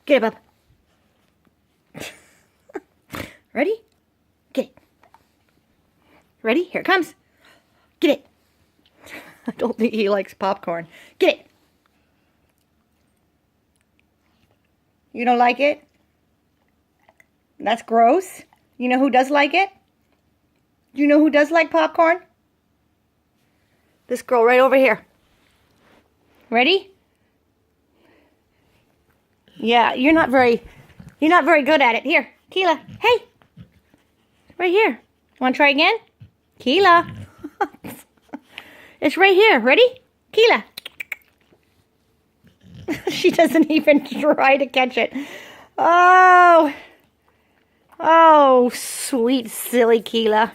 Get it, bub. Ready? Get it. Ready? Here it comes. Get it. I don't think he likes popcorn. Get it. You don't like it? That's gross. You know who does like it? Do you know who does like popcorn? This girl right over here. Ready? Yeah, you're not very good at it. Here, Keela. Hey. Right here. Want to try again? Keela. It's right here. Ready? Keela. She doesn't even try to catch it. Oh. Oh, sweet, silly Keela.